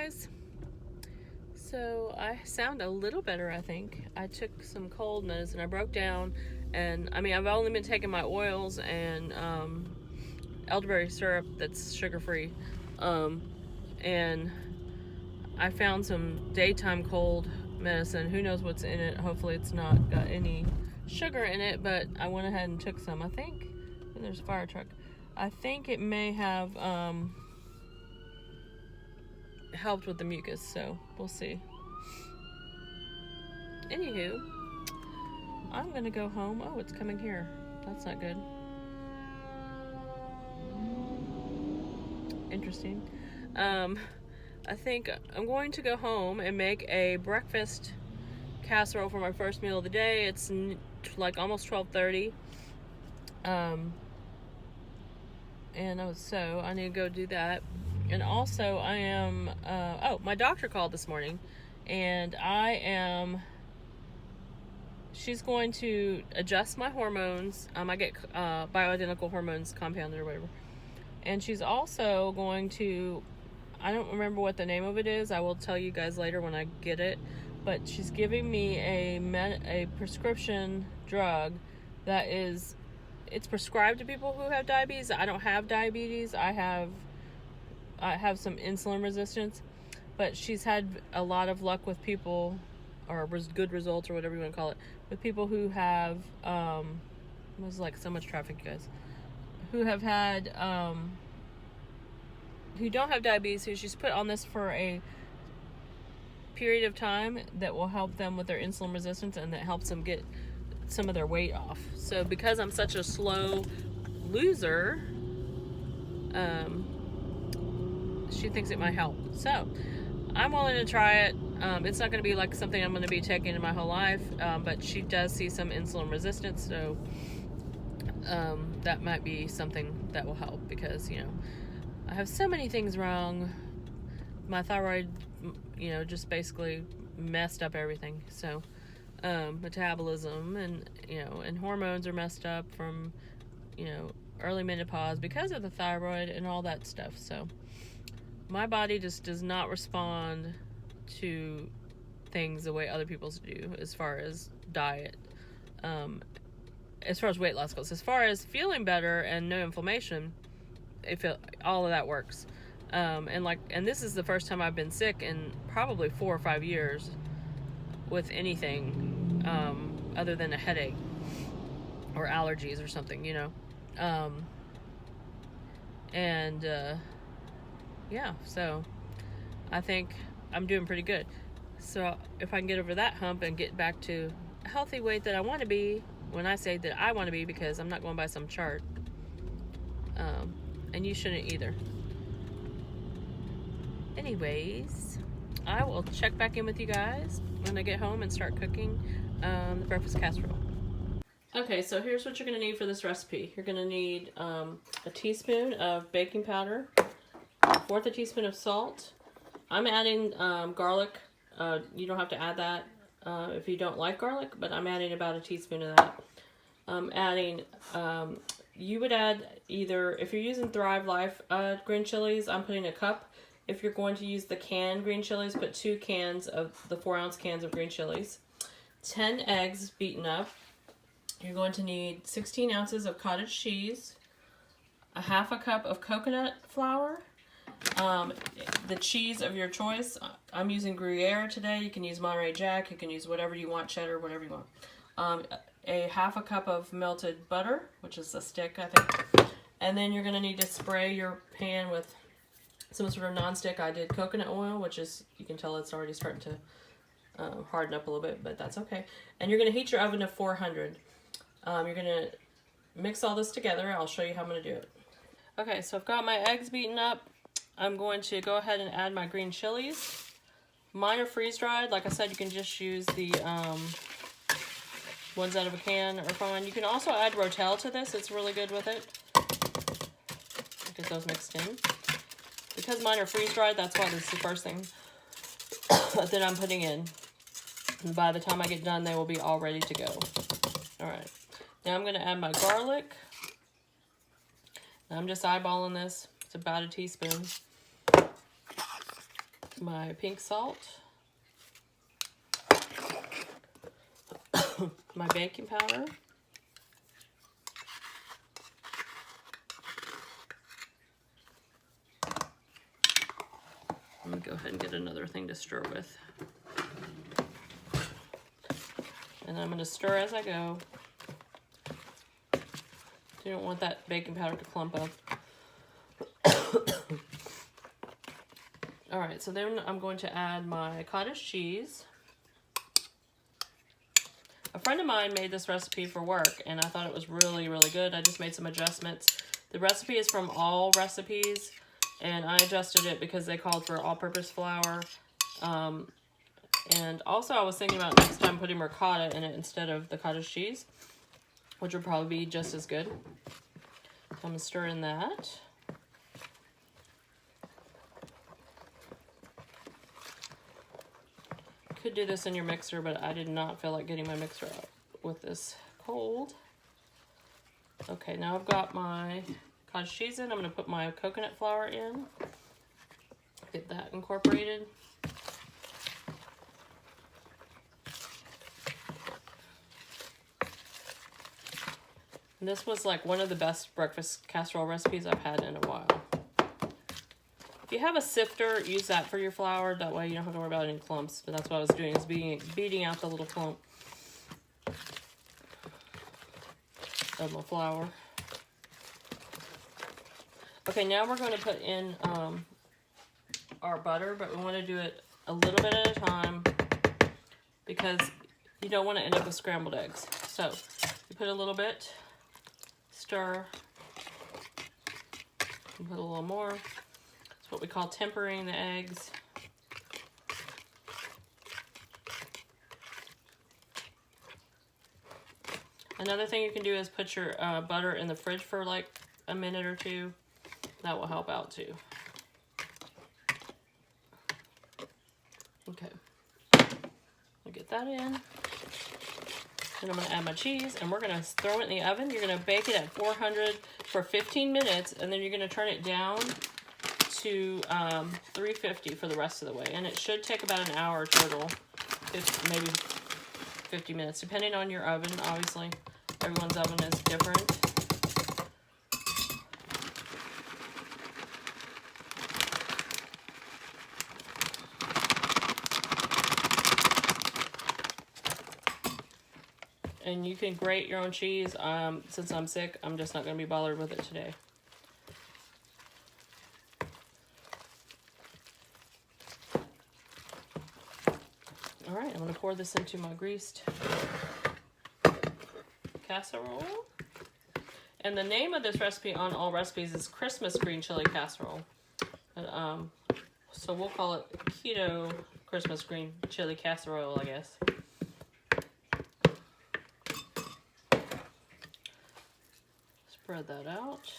guys. So I sound a little better, I think. I took some cold medicine. I broke down, and I mean, I've only been taking my oils and elderberry syrup that's sugar-free. And I found some daytime cold medicine. Who knows what's in it? Hopefully it's not got any sugar in it, but I went ahead and took some. I think, and there's a fire truck. I think it may have helped with the mucus, so we'll see. Anywho, I'm gonna go home. Oh, it's coming here. That's not good. Interesting. I think I'm going to go home and make a breakfast casserole for my first meal of the day. It's like almost 12:30. So I need to go do that. And also I am, my doctor called this morning, and she's going to adjust my hormones. I get bioidentical hormones compounded or whatever. And she's also going to, I don't remember what the name of it is. I will tell you guys later when I get it. But she's giving me a prescription drug that it's prescribed to people who have diabetes. I don't have diabetes. I have some insulin resistance, but she's had a lot of luck with people, or good results, or whatever you want to call it, with people who have, there's like so much traffic, you guys, who have had, who don't have diabetes, who she's put on this for a period of time that will help them with their insulin resistance, and that helps them get some of their weight off. So because I'm such a slow loser, she thinks it might help. So I'm willing to try it. It's not going to be like something I'm going to be taking in my whole life, but she does see some insulin resistance, so that might be something that will help, because I have so many things wrong. My thyroid, just basically messed up everything. So metabolism and hormones are messed up from early menopause because of the thyroid and all that stuff. So my body just does not respond to things the way other people's do, as far as diet, as far as weight loss goes. As far as feeling better and no inflammation, all of that works. And this is the first time I've been sick in probably 4 or 5 years with anything other than a headache or allergies or something, so I think I'm doing pretty good. So if I can get over that hump and get back to a healthy weight that I want to be, when I say that I want to be, because I'm not going by some chart, and you shouldn't either. Anyways, I will check back in with you guys when I get home and start cooking the breakfast casserole. Okay, so here's what you're going to need for this recipe. You're going to need a teaspoon of baking powder, 1/4 teaspoon of salt. I'm adding garlic. You don't have to add that if you don't like garlic, but I'm adding about a teaspoon of that. You would add either, if you're using Thrive Life green chilies, I'm putting a cup. If you're going to use the canned green chilies, put 2 cans of the 4-ounce cans of green chilies. 10 eggs beaten up. You're going to need 16 ounces of cottage cheese, a 1/2 cup of coconut flour, the cheese of your choice. I'm using Gruyere today. You can use Monterey Jack. You can use whatever you want, cheddar, whatever you want. A 1/2 cup of melted butter, which is a stick, I think. And then you're going to need to spray your pan with some sort of non-stick. I did coconut oil, which is, you can tell it's already starting to harden up a little bit, but that's okay. And you're going to heat your oven to 400. You're going to mix all this together. I'll show you how I'm going to do it. Okay, so I've got my eggs beaten up. I'm going to go ahead and add my green chilies. Mine are freeze-dried. Like I said, you can just use the ones out of a can are fine. You can also add Rotel to this. It's really good with it. Get those mixed in. Because mine are freeze-dried, that's why this is the first thing that I'm putting in. And by the time I get done, they will be all ready to go. Alright. Now I'm going to add my garlic. Now I'm just eyeballing this. It's about a teaspoon. my pink salt, my baking powder, I'm going to go ahead and get another thing to stir with. And I'm going to stir as I go. You don't want that baking powder to clump up. Alright, so then I'm going to add my cottage cheese. A friend of mine made this recipe for work, and I thought it was really, really good. I just made some adjustments. The recipe is from All Recipes, and I adjusted it because they called for all-purpose flour. And also I was thinking about next time putting ricotta in it instead of the cottage cheese, which would probably be just as good. So I'm going to stir in that. Could do this in your mixer, but I did not feel like getting my mixer out with this cold. Okay, now I've got my cottage cheese in. I'm going to put my coconut flour in. Get that incorporated. And this was like one of the best breakfast casserole recipes I've had in a while. If you have a sifter, use that for your flour. That way you don't have to worry about any clumps. But that's what I was doing, is beating out the little clump of my flour. Okay, now we're going to put in our butter, but we want to do it a little bit at a time because you don't want to end up with scrambled eggs. So you put a little bit, stir, and put a little more. It's what we call tempering the eggs. Another thing you can do is put your butter in the fridge for like a minute or two. That will help out too. Okay, I'll get that in. Then I'm going to add my cheese, and we're going to throw it in the oven. You're going to bake it at 400 for 15 minutes, and then you're going to turn it down to 350 for the rest of the way. And it should take about an hour total, maybe 50 minutes, depending on your oven, obviously. Everyone's oven is different. And you can grate your own cheese. Since I'm sick, I'm just not going to be bothered with it today. Alright, I'm going to pour this into my greased casserole. And the name of this recipe on All Recipes is Christmas Green Chili Casserole. So we'll call it Keto Christmas Green Chili Casserole, I guess. Spread that out.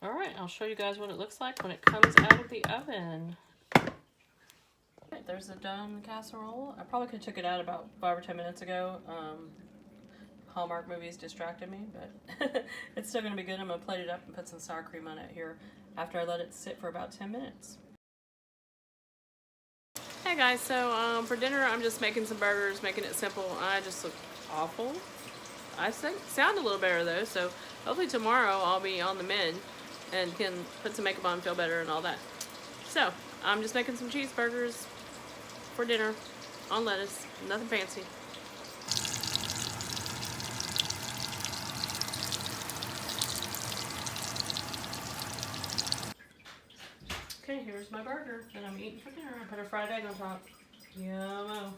All right, I'll show you guys what it looks like when it comes out of the oven. Okay, there's the done casserole. I probably could have took it out about 5 or 10 minutes ago. Hallmark movies distracted me, but it's still gonna be good. I'm gonna plate it up and put some sour cream on it here after I let it sit for about 10 minutes. Hey guys, so for dinner I'm just making some burgers, making it simple. I just look awful. I sound a little better though, so hopefully tomorrow I'll be on the mend and can put some makeup on, feel better and all that. So I'm just making some cheeseburgers for dinner on lettuce, nothing fancy. Okay, here's my burger that I'm eating for dinner. I put a fried egg on top. Yummo.